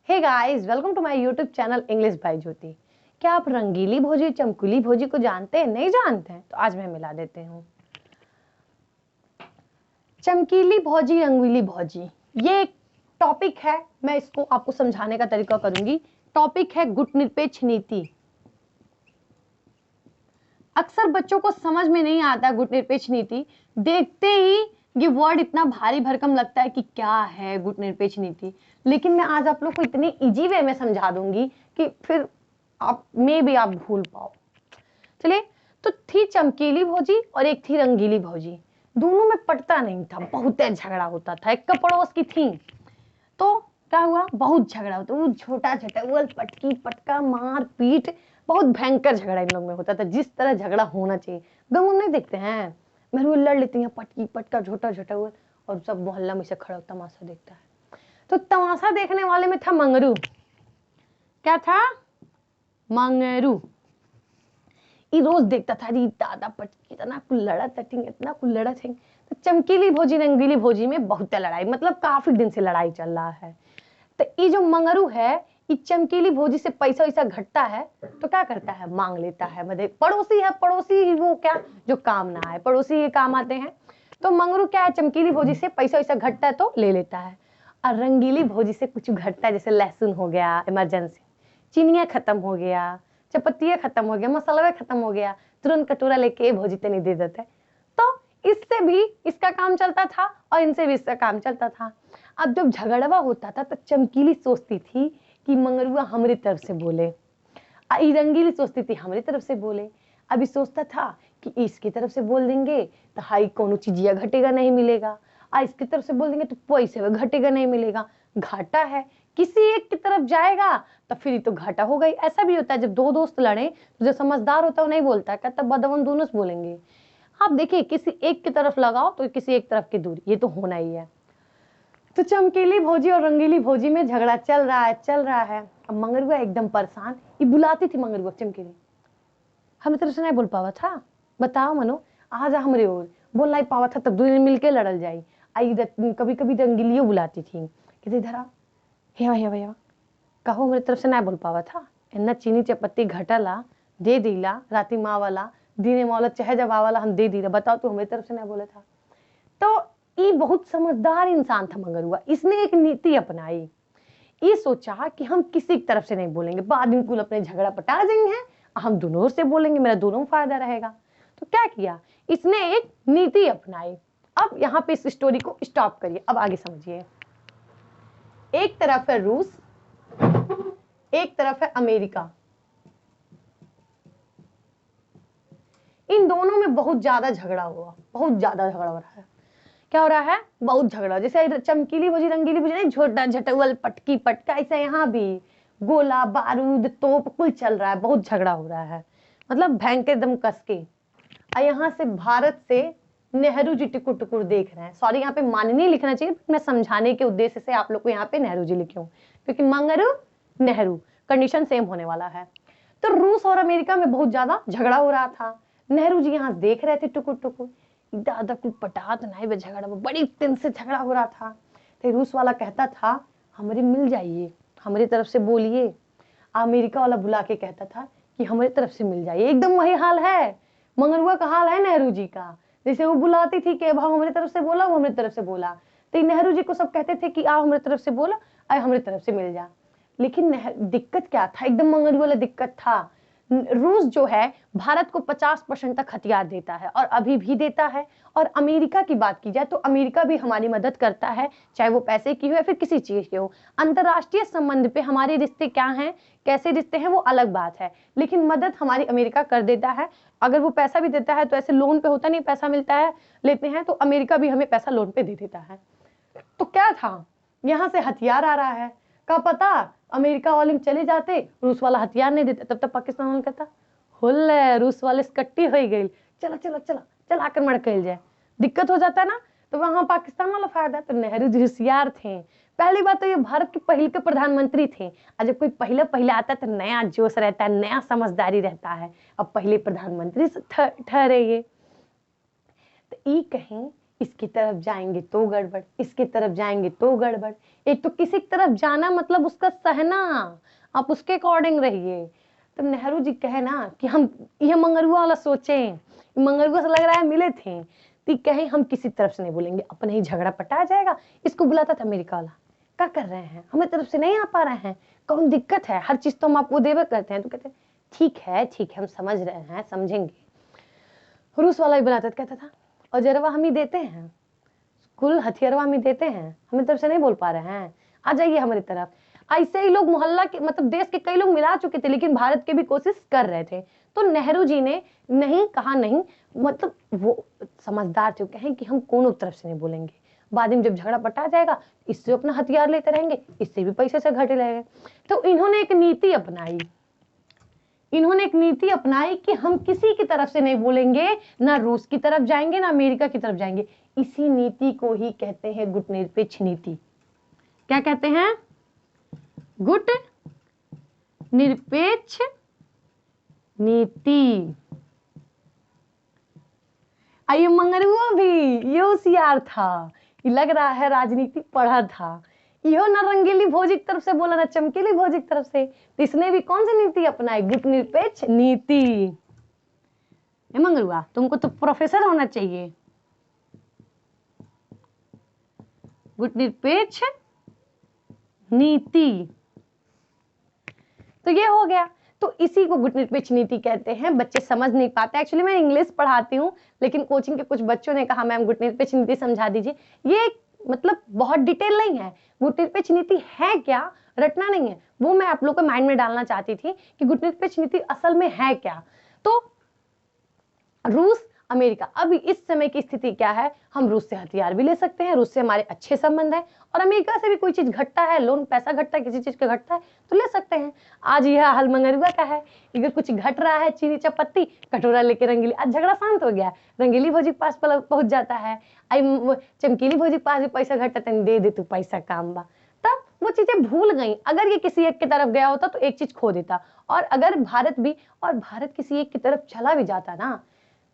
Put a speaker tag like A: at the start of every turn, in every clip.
A: Hey guys, welcome to my YouTube channel English by Jyoti. क्या आप रंगीली भोजी चमकीली भोजी को जानते हैं? नहीं जानते हैं तो आज मैं मिला देती हूँ। चमकीली भोजी रंगीली भोजी ये एक टॉपिक है। मैं इसको आपको समझाने का तरीका करूंगी। टॉपिक है गुटनिरपेक्ष नीति। अक्सर बच्चों को समझ में नहीं आता गुटनिरपेक्ष नीति। देखते ही ये वर्ड इतना भारी भरकम लगता है कि क्या है गुटनिरपेक्ष नीति। लेकिन मैं आज आप लोग को इतने इजी वे में समझा दूंगी कि फिर आप आप भूल पाओ। चलिए, तो थी चमकीली भौजी और एक थी रंगीली भौजी। दोनों में पटता नहीं था, बहुत झगड़ा होता था। एक पड़ोस की थी तो क्या हुआ, बहुत झगड़ा होता। वो छोटा झटवल पटकी पटका मार पीट, बहुत भयंकर झगड़ा इन लोग में होता था। जिस तरह झगड़ा होना चाहिए। गाँव में नहीं देखते हैं, मेरे लड़ लेती हैं पटकी पटका छोटा झटवल, और सब मोहल्ला में से खड़ा तमाशा देखता है। तो तमाशा देखने वाले में था मंगरू। क्या था? मंगरू। ये रोज देखता था, अरे दादा पटकी इतना कुल्लड़ा तटिंग, इतना कुल्लड़ा थे। तो चमकीली भोजी रंगीली भोजी में बहुत लड़ाई, मतलब काफी दिन से लड़ाई चल रहा है। तो ये जो मंगरू है, ये चमकीली भोजी से पैसा वैसा घटता है तो क्या करता है, मांग लेता है। मतलब पड़ोसी है, पड़ोसी वो क्या जो काम ना आए, पड़ोसी ये काम आते हैं। तो मंगरू क्या है, चमकीली भोजी से पैसा वैसा घटता है तो ले लेता है। और रंगीली भोजी से कुछ घटता है, जैसे लहसुन हो गया इमरजेंसी, चीनिया खत्म हो गया, चपत्तियाँ खत्म हो गया, मसाला खत्म हो गया, तुरंत कटोरा लेके भोजी तनी दे देते। तो इससे भी इसका काम चलता था और इनसे भी इसका काम चलता था। अब जब झगड़वा होता था तो चमकीली सोचती थी कि मंगरुआ हमारी तरफ से बोले, रंगीली सोचती थी हमारी तरफ से बोले। अभी सोचता था कि इसकी तरफ से बोल देंगे तो हाई कोनो चीजिया घटेगा नहीं मिलेगा, इसकी तरफ से बोल देंगे तो पैसे घटेगा नहीं मिलेगा। घाटा है, किसी एक की तरफ जाएगा तो फिर तो घाटा हो गई। ऐसा भी होता है जब दो दोस्त लड़े तो जो समझदार होता है वो नहीं बोलता है, कहता बदवन दोनों से बोलेंगे। आप देखिए, किसी एक की तरफ लगाओ तो किसी एक तरफ की दूरी, ये तो होना ही है। तो चमकीली भोजी और रंगीली भोजी में झगड़ा चल रहा है। अब मंगरुआ एकदम परेशान, ये बुलाती थी मंगरुआ चमकीली, हम तरफ से नहीं बोल पावा था, बताओ मनो आ जा हमरे ओर, बोल नहीं पावा था तब दोनों मिलके लड़ल जाई। आई कभी कभी रंगीलियों बुलाती थी, कहते इधर आ, हेवा कहो मेरी तरफ से नहीं बोल पावा था, इतना चीनी चपत्ती घटला दे दीला, राती माँ वाला दीने वाला चाहे जब आवाला हम दे दीला, बताओ तू हमारी तरफ से नहीं बोला था। तो ये बहुत समझदार इंसान था मंगरुआ। इसने एक नीति अपनाई, ये सोचा कि हम किसी की तरफ से नहीं बोलेंगे, बाद में कुल अपने झगड़ा पटा देंगे, हम दोनों से बोलेंगे, मेरा दोनों फायदा रहेगा। तो क्या किया, इसने एक नीति अपनाई। अब यहाँ पे इस स्टोरी को स्टॉप करिए, अब आगे समझिए। एक तरफ है रूस, एक तरफ है अमेरिका। इन दोनों में बहुत ज्यादा झगड़ा हुआ, बहुत ज्यादा झगड़ा हो रहा है। क्या हो रहा है, बहुत झगड़ा। जैसे चमकीली भुजी रंगीली भुजी नहीं, छोटा झटवल पटकी पटका, ऐसा यहाँ भी गोला बारूद तोप कुल चल रहा है, बहुत झगड़ा हो रहा है, मतलब भयंकर एकदम कस के। यहाँ से भारत से नेहरू जी टुकुर टुकुर देख रहे हैं। सॉरी, यहाँ पे माननीय लिखना चाहिए, मैं समझाने के उद्देश्य से आप लोग को यहाँ पे नेहरू जी लिखी हूँ, क्योंकि मंगरू नेहरू कंडीशन सेम होने वाला है। तो रूस और अमेरिका में बहुत ज्यादा झगड़ा हो रहा था। नेहरू जी यहाँ देख रहे थे टुकुर टुकुर, दादा कुछ पटा तो नहीं, झगड़ा बड़ी दिन से झगड़ा हो रहा था। तो रूस वाला कहता था हमारे मिल जाइए, हमारी तरफ से बोलिए। अमेरिका वाला बुला के कहता था कि हमारी तरफ से मिल जाइए। एकदम वही हाल है, मंगरुआ का हाल है नेहरू जी का। जैसे वो बुलाती थी कि भाव हमारी तरफ से बोला, वो हमारी तरफ से बोला, तो नेहरू जी को सब कहते थे कि आओ हमारी तरफ से बोला, आए हमारी तरफ से मिल जा। लेकिन दिक्कत क्या था, एकदम मंगरुआ वाला दिक्कत था। रूस जो है भारत को 50% तक हथियार देता है और अभी भी देता है। और अमेरिका की बात की जाए तो अमेरिका भी हमारी मदद करता है, चाहे वो पैसे की हो या फिर किसी चीज की हो। अंतरराष्ट्रीय संबंध पे हमारे रिश्ते क्या हैं, कैसे रिश्ते हैं, वो अलग बात है, लेकिन मदद हमारी अमेरिका कर देता है। अगर वो पैसा भी देता है तो ऐसे लोन पे होता नहीं, पैसा मिलता है लेते हैं, तो अमेरिका भी हमें पैसा लोन पे दे देता है। तो क्या था, यहाँ से हथियार आ रहा है, क्या पता अमेरिका वाले चले जाते, रूस वाला हथियार नहीं देते, तब तक पाकिस्तान वाला कहता होले रूस वाले से कट्टी हो गई, चला चला चला चला आक्रमण कर जाए, दिक्कत हो जाता है ना। तो वहां पाकिस्तान वाला फायदा। तो नेहरू जी होशियार थे। पहली बात तो ये भारत के पहले के प्रधानमंत्री थे, और जब कोई पहले आता है तो नया जोश रहता है, नया समझदारी रहता है। अब पहले प्रधानमंत्री ठहरे ये, तो ये कहें इसकी तरफ जाएंगे तो गड़बड़, इसकी तरफ जाएंगे तो गड़बड़। एक तो किसी की तरफ जाना मतलब उसका सहना, आप उसके अकॉर्डिंग रहिए। तब नेहरू जी कहे ना कि हम ये मंगरुआ वाला सोचें, मंगरुआ से लग रहा है मिले थे, तो कहे हम किसी तरफ से नहीं बोलेंगे, अपने ही झगड़ा पटा जाएगा। इसको बुलाता था अमेरिका वाला, क्या कर रहे हैं, हमें तरफ से नहीं आ पा रहे हैं, कौन दिक्कत है, हर चीज तो हम आपको देवे करते हैं। तो कहते ठीक है हम समझ रहे हैं, समझेंगे। रूस वाला भी बुलाता कहता था और जरवा हम ही देते हैं, कुल हथियारवा हम ही देते हैं, हमें तरफ से नहीं बोल पा रहे हैं, आ जाइए हमारी तरफ। ऐसे ही लोग मोहल्ला के मतलब देश के कई लोग मिला चुके थे, लेकिन भारत के भी कोशिश कर रहे थे। तो नेहरू जी ने नहीं कहा, नहीं मतलब वो समझदार थे, कहें कि हम कोनो तरफ से नहीं बोलेंगे, बाद में जब झगड़ा पटा जाएगा इससे अपना हथियार लेते रहेंगे, इससे भी पैसे से घटे रहेंगे। तो इन्होंने एक नीति अपनाई, कि हम किसी की तरफ से नहीं बोलेंगे, ना रूस की तरफ जाएंगे ना अमेरिका की तरफ जाएंगे। इसी नीति को ही कहते हैं गुटनिरपेक्ष नीति। क्या कहते हैं? गुट निरपेक्ष नीति। आइए मंगरुआ भी ये होशियार था, लग रहा है राजनीति पढ़ा था, यो ना रंगीली भोजी की तरफ से बोला ना चमकीली भोजी की तरफ से। तो इसने भी कौन सी नीति अपनाई? गुट निरपेक्ष नीति। मंगरुआ तुमको तो प्रोफेसर होना चाहिए। गुट निरपेक्ष नीति, तो ये हो गया। तो इसी को गुट निरपेक्ष नीति कहते हैं। बच्चे समझ नहीं पाते, एक्चुअली मैं इंग्लिश पढ़ाती हूँ, लेकिन कोचिंग के कुछ बच्चों ने कहा मैम गुट निरपेक्ष नीति समझा दीजिए। ये मतलब बहुत डिटेल नहीं है, गुट निरपेक्ष नीति है क्या, रटना नहीं है, वो मैं आप लोग के माइंड में डालना चाहती थी कि गुट निरपेक्ष नीति असल में है क्या। तो रूस अमेरिका, अभी इस समय की स्थिति क्या है, हम रूस से हथियार भी ले सकते हैं, रूस से हमारे अच्छे संबंध है, और अमेरिका से भी कोई चीज घटता है, लोन पैसा घटता है, किसी चीज का घटता है तो ले सकते हैं। आज यह हाल मंगरुआ का है, अगर कुछ घट रहा है, चीनी चपत्ती कटोरा लेके रंगीली, आज झगड़ा शांत हो गया, रंगीली भौजी के पास पहुंच जाता है, आई चमकीली भौजी के पास भी पैसा घटता है, दे तू पैसा काम बा, तब वो चीजें भूल गई। अगर ये किसी एक की तरफ गया होता तो एक चीज खो देता, और अगर भारत किसी एक की तरफ चला भी जाता ना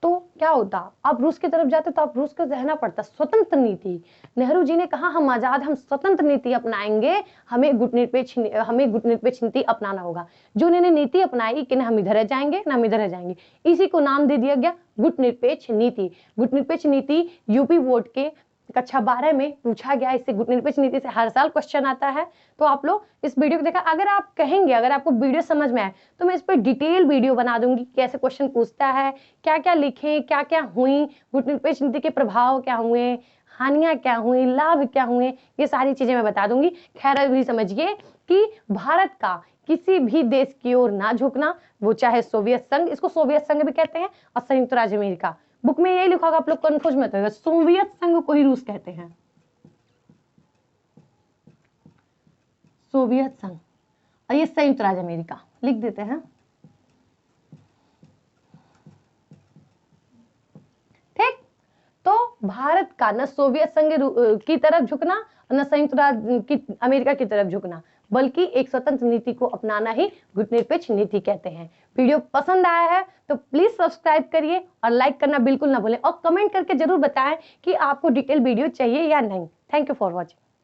A: तो क्या होता, आप रूस की तरफ जाते तो आप रूस को रहना पड़ता। स्वतंत्र नीति, नेहरू जी ने कहा हम आजाद, हम स्वतंत्र नीति अपनाएंगे, हमें गुट निरपेक्ष नीति अपनाना होगा। जो उन्होंने नीति अपनाई कि ना हम इधर जाएंगे ना हम इधर जाएंगे, इसी को नाम दे दिया गया गुट निरपेक्ष नीति। गुट निरपेक्ष नीति यूपी बोर्ड के कक्षा 12 में पूछा गया। इससे गुट निरपेक्ष नीति से हर साल क्वेश्चन आता है, तो आप लोग इस वीडियो को देखा। अगर आप कहेंगे, अगर आपको वीडियो समझ में आए तो मैं इस पर डिटेल वीडियो बना दूंगी, कैसे क्वेश्चन पूछता है, क्या क्या लिखे, क्या क्या हुई, गुट निरपेक्ष नीति के प्रभाव क्या हुए, हानियां क्या हुई, लाभ क्या हुए, ये सारी चीजें मैं बता दूंगी। खैर अभी समझिए कि भारत का किसी भी देश की ओर ना झुकना, वो चाहे सोवियत संघ, इसको सोवियत संघ भी कहते हैं, और संयुक्त राज्य अमेरिका। बुक में यही लिखा होगा, आप लोग कंफ्यूज मत होगा, सोवियत संघ को ही रूस कहते हैं, सोवियत संघ, और ये संयुक्त राज्य अमेरिका लिख देते हैं। ठीक, तो भारत का न सोवियत संघ की तरफ झुकना, न संयुक्त राज्य अमेरिका की तरफ झुकना, बल्कि एक स्वतंत्र नीति को अपनाना ही गुट निरपेक्ष नीति कहते हैं। वीडियो पसंद आया है तो प्लीज सब्सक्राइब करिए और लाइक करना बिल्कुल ना भूलें, और कमेंट करके जरूर बताएं कि आपको डिटेल वीडियो चाहिए या नहीं। Thank you for watching.